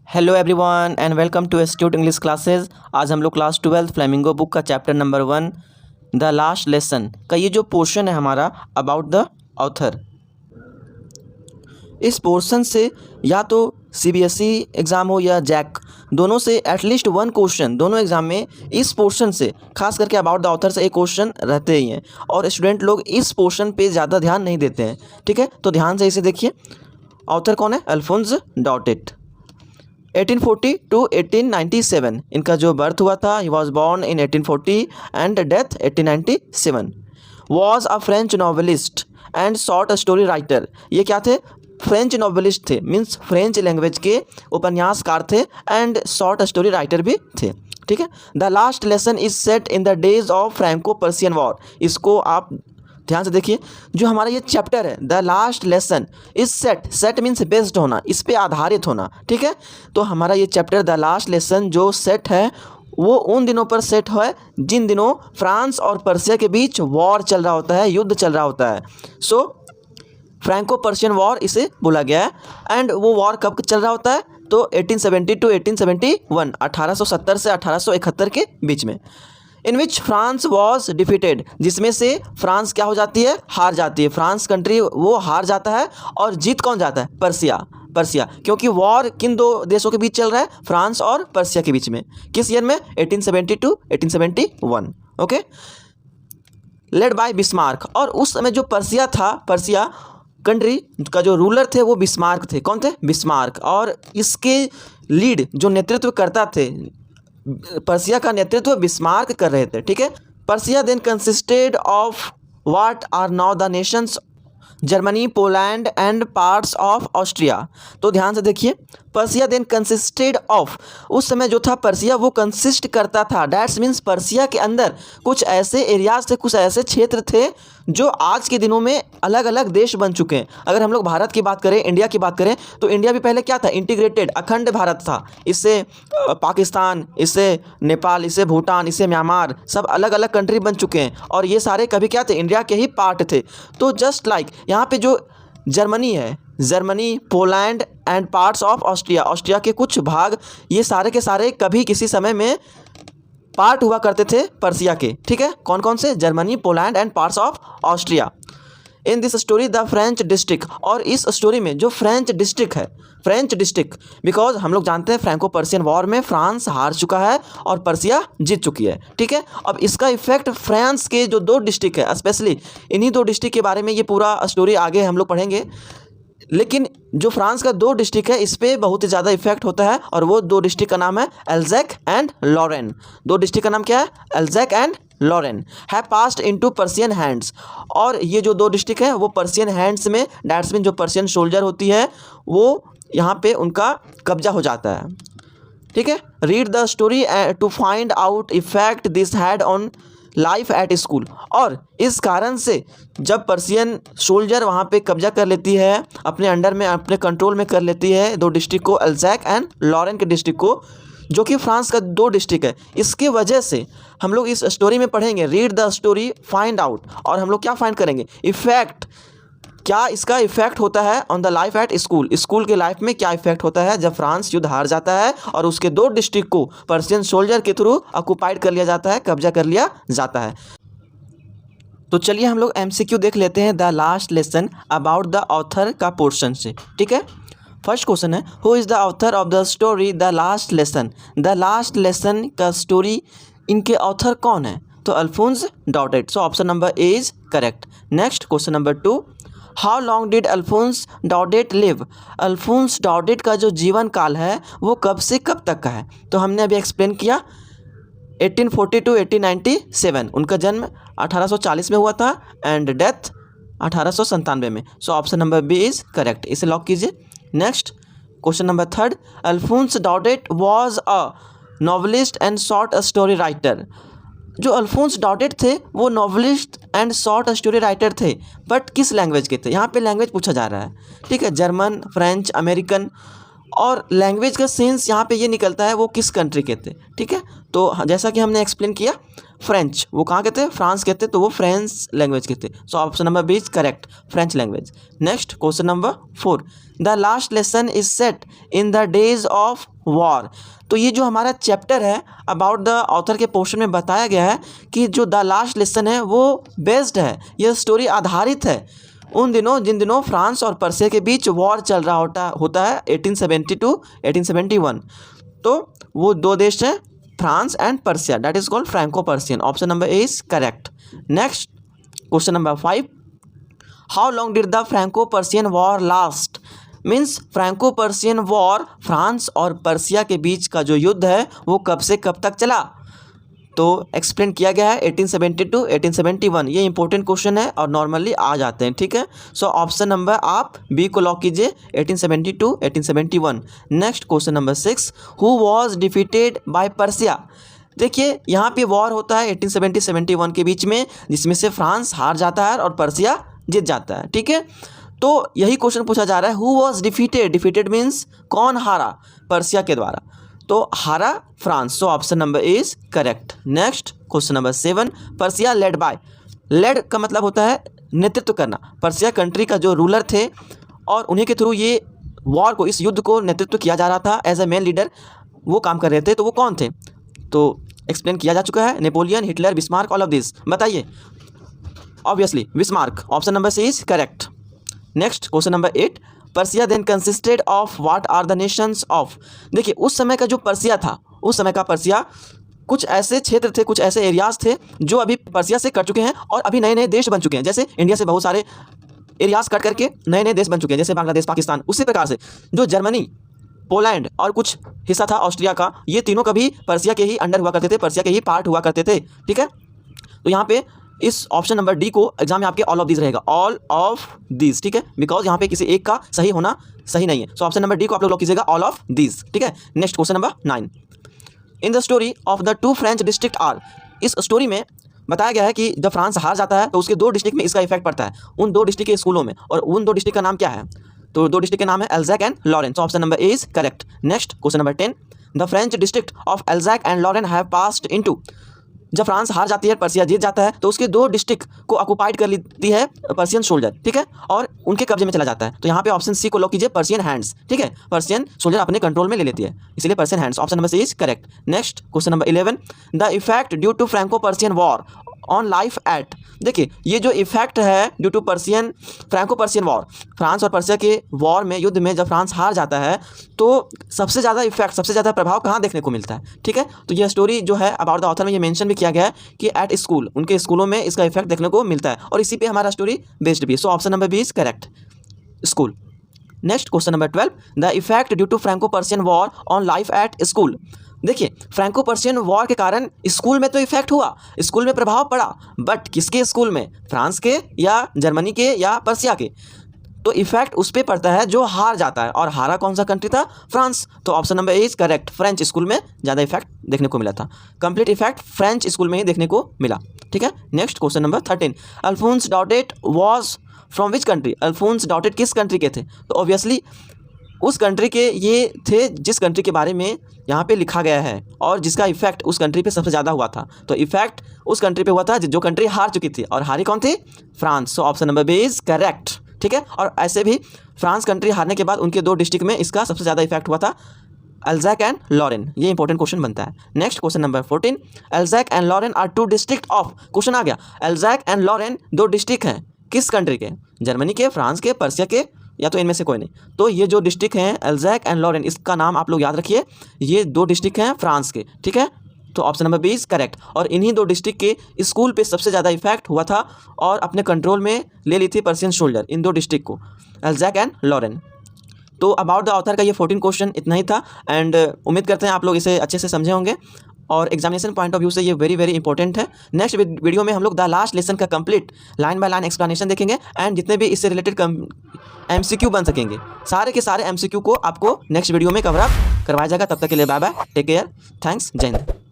Hello everyone and welcome to institute English classes. आज हम लोग क्लास 12 फ्लेमिंगो बुक का chapter number 1 the last lesson का ये जो पोर्शन है हमारा अबाउट द ऑथर, इस पोर्शन से या तो सीबीएसई एग्ज़ाम हो या जैक, दोनों से एटलीस्ट वन क्वेश्चन दोनों एग्ज़ाम में इस पोर्शन से खास करके अबाउट द ऑथर से एक क्वेश्चन रहते ही हैं और स्टूडेंट लोग इस पोर्शन पे ज़्यादा ध्यान नहीं देते हैं। ठीक है, तो ध्यान से इसे देखिए। ऑथर कौन है? अल्फोंस डॉटेट। 1840 टू 1897 इनका जो बर्थ हुआ था, he was born in 1840 and death 1897। Was a French novelist and short story writer. ये क्या थे? फ्रेंच नॉवेलिस्ट थे, मीन्स फ्रेंच लैंग्वेज के उपन्यासकार थे एंड शॉर्ट स्टोरी राइटर भी थे। ठीक है। The last lesson is set in the days of Franco Persian war. इसको आप ध्यान से देखिए। जो हमारा ये चैप्टर है the last lesson is set means based होना, इस पे आधारित होना। ठीक है, तो हमारा ये चैप्टर द लास्ट लेसन जो सेट है वो उन दिनों पर सेट है जिन दिनों फ्रांस और पर्सिया के बीच वॉर चल रहा होता है, युद्ध चल रहा होता है। सो फ्रैंको पर्शियन वॉर इसे बोला गया है। एंड वो वॉर कब चल रहा होता है? तो 1870 टू 1871, 1870 से 1871 के बीच में। इन विच फ्रांस वॉज डिफीटेड, जिसमें से फ्रांस क्या हो जाती है? हार जाती है। फ्रांस कंट्री वो हार जाता है और जीत कौन जाता है? पर्सिया। क्योंकि वॉर किन दो देशों के बीच चल रहा है? फ्रांस और पर्सिया के बीच में। किस ईयर में? 1870 to 1871। Okay, led by Bismarck. और उस समय जो पर्सिया था, पर्सिया कंट्री का जो रूलर थे वो बिस्मार्क थे। कौन थे? बिस्मार्क। और इसके लीड जो नेतृत्व करता थे, पर्सिया का नेतृत्व बिस्मार्क कर रहे थे। ठीक है। Persia then consisted of what are now the nations Germany, Poland and parts of Austria. तो ध्यान से देखिए। पर्सिया देन कंसिस्टेड ऑफ, उस समय जो था पर्सिया वो कंसिस्ट करता था, डैट्स मीन्स पर्सिया के अंदर कुछ ऐसे एरियाज थे, कुछ ऐसे क्षेत्र थे जो आज के दिनों में अलग अलग देश बन चुके हैं। अगर हम लोग भारत की बात करें, इंडिया की बात करें, तो इंडिया भी पहले क्या था? इंटीग्रेटेड अखंड भारत था। इससे पाकिस्तान, इससे नेपाल, इससे भूटान, इससे म्यांमार, सब अलग अलग कंट्री बन चुके हैं और ये सारे कभी क्या थे? इंडिया के ही पार्ट थे। तो जस्ट लाइक यहाँ पे जो जर्मनी है, Germany, Poland and parts of Austria, Austria के कुछ भाग, ये सारे के सारे कभी किसी समय में पार्ट हुआ करते थे पर्सिया के। ठीक है, कौन कौन से? Germany, Poland and parts of Austria. In this story the French district, और इस स्टोरी में जो फ्रेंच डिस्ट्रिक्ट है, फ्रेंच डिस्ट्रिक्ट बिकॉज हम लोग जानते हैं फ्रैंको पर्सियन वॉर में फ्रांस हार चुका है और पर्सिया जीत चुकी है। ठीक है, अब इसका इफेक्ट फ्रांस के जो दो डिस्ट्रिक्ट है, स्पेशली इन्हीं दो डिस्ट्रिक्ट के बारे में ये पूरा स्टोरी आगे हम लोग पढ़ेंगे, लेकिन जो फ्रांस का दो डिस्ट्रिक्ट है इस पर बहुत ही ज़्यादा इफेक्ट होता है और वो दो डिस्ट्रिक्ट का नाम है एल्जैक एंड लॉरेन। दो डिस्ट्रिक्ट का नाम क्या है? एल्जैक एंड लॉरेन है पास्ड इनटू पर्सियन हैंड्स। और ये जो दो डिस्ट्रिक्ट है वो पर्सियन हैंड्स में, डैट्स मीन जो पर्सियन सोल्जर होती है वो यहाँ पे उनका कब्जा हो जाता है। ठीक है, read the story to find out effect this had on life at school. और इस कारण से जब पर्सियन सोल्जर वहाँ पे कब्जा कर लेती है, अपने अंडर में, अपने कंट्रोल में कर लेती है दो डिस्ट्रिक्ट को, एल्जैक एंड लॉरेन के डिस्ट्रिक्ट को, जो कि फ्रांस का दो डिस्ट्रिक्ट है, इसके वजह से हम लोग इस स्टोरी में पढ़ेंगे read the story find out. और हम लोग क्या फाइंड करेंगे? इफेक्ट, क्या इसका इफेक्ट होता है on the life at school, school के लाइफ में क्या इफेक्ट होता है जब फ्रांस युद्ध हार जाता है और उसके दो डिस्ट्रिक्ट को पर्सियन सोल्जर के थ्रू ऑक्युपाइड कर लिया जाता है, कब्जा कर लिया जाता है। तो चलिए हम लोग एमसीक्यू देख लेते हैं the last lesson about the author का पोर्शन से। ठीक है, फर्स्ट क्वेश्चन है who is the author of the story the last lesson. The last lesson का स्टोरी, इनके ऑथर कौन है? तो Alphonse Daudet. So option number A is correct. Next question number 2, how long did Alphonse Daudet live. Alphonse Daudet का जो जीवन काल है वो कब से कब तक का है? तो हमने अभी एक्सप्लेन किया 1840 टू 1897, उनका जन्म 1840 में हुआ था एंड डेथ 1897 में। So option number B is correct, इसे लॉक कीजिए। Next question number 3, Alphonse Daudet was a novelist and short story writer. जो अल्फोंस डॉडेट थे वो novelist and short story writer थे, बट किस लैंग्वेज के थे? यहाँ पे लैंग्वेज पूछा जा रहा है। ठीक है, जर्मन, फ्रेंच, अमेरिकन, और लैंग्वेज का सेंस यहाँ पे ये निकलता है वो किस कंट्री के थे। ठीक है, तो जैसा कि हमने एक्सप्लेन किया, फ्रेंच, वो कहाँ के थे? फ्रांस के थे, तो वो फ्रेंच लैंग्वेज के थे। So option number B is correct, French language. Next question number 4, the last lesson is set in the days of war. तो ये जो हमारा चैप्टर है अबाउट द ऑथर के पोर्शन में बताया गया है कि जो द लास्ट लेसन है वो बेस्ड है, यह स्टोरी आधारित है उन दिनों जिन दिनों फ्रांस और पर्सिया के बीच वॉर चल रहा होता है 1872 1871। तो वो दो देश हैं France and Persia, that is called Franco Persian. Option number A is correct. Next question number 5, how long did the Franco Persian war last. Means Franco Persian war France और पर्सिया के बीच का जो युद्ध है वो कब से कब तक चला। तो एक्सप्लेन किया गया है 1872 1871। ये इंपॉर्टेंट क्वेश्चन है और नॉर्मली आ जाते हैं, ठीक है। सो ऑप्शन नंबर आप बी को लॉक कीजिए 1872 1871। Next question number 6, who was defeated by Persia. देखिए यहाँ पे वॉर होता है 1870-71 के बीच में, जिसमें से फ्रांस हार जाता है और पर्सिया जीत जाता है, ठीक है। तो यही क्वेश्चन पूछा जा रहा है, who was defeated. Defeated means कौन हारा, पर्सिया के द्वारा, तो हारा France. So option number is correct. Next question number 7, Persia led by. Led का मतलब होता है नेतृत्व करना। पर्सिया कंट्री का जो रूलर थे और उन्हीं के थ्रू ये वॉर को, इस युद्ध को नेतृत्व किया जा रहा था एज ए मेन लीडर, वो काम कर रहे थे। तो वो कौन थे, तो एक्सप्लेन किया जा चुका है, Napoleon, Hitler, Bismarck, all of this. बताइए। Obviously Bismarck, option number C is correct. Next question number 8, Persia then consisted of what are the nations of. देखिए उस समय का जो पर्सिया था, उस समय का पर्सिया कुछ ऐसे क्षेत्र थे, कुछ ऐसे एरियाज थे जो अभी पर्सिया से कट चुके हैं और अभी नए नए देश बन चुके हैं। जैसे इंडिया से बहुत सारे एरियाज कट करके नए नए देश बन चुके हैं, जैसे बांग्लादेश, पाकिस्तान। उसी प्रकार से जो जर्मनी, पोलैंड और कुछ हिस्सा था ऑस्ट्रिया का, ये तीनों कभी पर्सिया के ही अंडर हुआ करते थे, पर्सिया के ही पार्ट हुआ करते थे, ठीक है। तो यहाँ पे इस ऑप्शन नंबर डी को एग्जाम में आपके ऑल ऑफ दिस रहेगा, ऑल ऑफ दिस, ठीक है, बिकॉज यहाँ पे किसी एक का सही होना सही नहीं है। सो ऑप्शन नंबर डी को आप लोग लॉक कीजिएगा, ऑल ऑफ दिस, ठीक है। Next question number 9, in the story of the two French district are. इस स्टोरी में बताया गया है कि जब फ्रांस हार जाता है तो उसके दो डिस्ट्रिक्ट में इसका इफेक्ट पड़ता है, उन दो डिस्ट्रिक्ट के स्कूलों में, और उन दो डिस्ट्रिक्ट का नाम क्या है। तो दो डिस्ट्रिक्ट के नाम है Alsace and Lorraine. So option number A is correct. Next question number 10, the French district of Alsace and Lorraine have passed into. जब फ्रांस हार जाती है, पर्सिया जीत जाता है, तो उसके दो डिस्ट्रिक्ट को ऑक्युपाइड कर लेती है पर्सियन सोल्जर, ठीक है, और उनके कब्जे में चला जाता है। तो यहाँ पे ऑप्शन सी को लॉक कीजिए, पर्सियन हैंड्स, ठीक है, पर्सियन सोल्जर अपने कंट्रोल में ले लेती है, इसलिए Persian hands. Option number C is correct. Next question number 11, the effect due to Franco Persian war on life at. देखिए ये जो इफेक्ट है due to Franco Persian war, France और पर्सिया के वॉर में, युद्ध में जब फ्रांस हार जाता है तो सबसे ज़्यादा इफेक्ट, सबसे ज़्यादा प्रभाव कहाँ देखने को मिलता है, ठीक है। तो यह स्टोरी जो है अबाउट द ऑथर में ये मेंशन भी किया गया है कि एट स्कूल, उनके स्कूलों में इसका इफेक्ट देखने को मिलता है, और इसी पे हमारा स्टोरी बेस्ड भी है। So option number B is correct, school. Next question number 12, the effect due to Franco Persian war on life at school. देखिए फ्रैंको पर्सियन वॉर के कारण स्कूल में तो इफेक्ट हुआ, स्कूल में प्रभाव पड़ा, बट किसके स्कूल में, फ्रांस के या जर्मनी के या पर्सिया के। तो इफेक्ट उस पर पड़ता है जो हार जाता है, और हारा कौन सा कंट्री था, फ्रांस। तो option number A is correct, French school में ज़्यादा इफेक्ट देखने को मिला था, कंप्लीट इफेक्ट फ्रेंच स्कूल में ही देखने को मिला, ठीक है। Next question number 13, Alphonse Daudet was from which country. Alphonse Daudet किस कंट्री के थे, तो ऑब्वियसली उस कंट्री के ये थे जिस कंट्री के बारे में यहाँ पे लिखा गया है और जिसका इफेक्ट उस कंट्री पे सबसे ज़्यादा हुआ था। तो इफेक्ट उस कंट्री पे हुआ था जो कंट्री हार चुकी थी, और हारी कौन थी, France. So option number B is correct, ठीक है। और ऐसे भी फ्रांस कंट्री हारने के बाद उनके दो डिस्ट्रिक्ट में इसका सबसे ज़्यादा इफेक्ट हुआ था, एल्जैक एंड लॉरेन। ये इंपॉर्टेंट क्वेश्चन बनता है। Next question number 14, Alsace and Lorraine are two district of. Question आ गया, एल्जैक एंड लॉरेन दो डिस्ट्रिक्ट हैं किस कंट्री के, जर्मनी के, फ्रांस के, पर्सिया के, या तो इनमें से कोई नहीं। तो ये जो डिस्ट्रिक्ट हैं एल्जैक एंड लॉरेन, इसका नाम आप लोग याद रखिए, ये दो डिस्ट्रिक्ट हैं फ्रांस के, ठीक है। तो option number B is correct. और इन्हीं दो डिस्ट्रिक्ट के स्कूल पे सबसे ज़्यादा इफेक्ट हुआ था और अपने कंट्रोल में ले ली थी पर्सियन सोल्जर, इन दो डिस्ट्रिक्ट को, एल्जैक एंड लॉरेन। तो अबाउट द ऑथर का ये 14 क्वेश्चन इतना ही था, एंड उम्मीद करते हैं आप लोग इसे अच्छे से समझे होंगे, और एग्जामिनेशन पॉइंट ऑफ व्यू से ये वेरी वेरी इंपॉर्टेंट है। नेक्स्ट वीडियो में हम लोग द लास्ट लेसन का complete line by line explanation देखेंगे, एंड जितने भी इससे रिलेटेड MCQ बन सकेंगे, सारे के सारे MCQ को आपको नेक्स्ट वीडियो में कवर अप करवाया जाएगा। तब तक के लिए bye bye, take care, thanks, जय हिंद।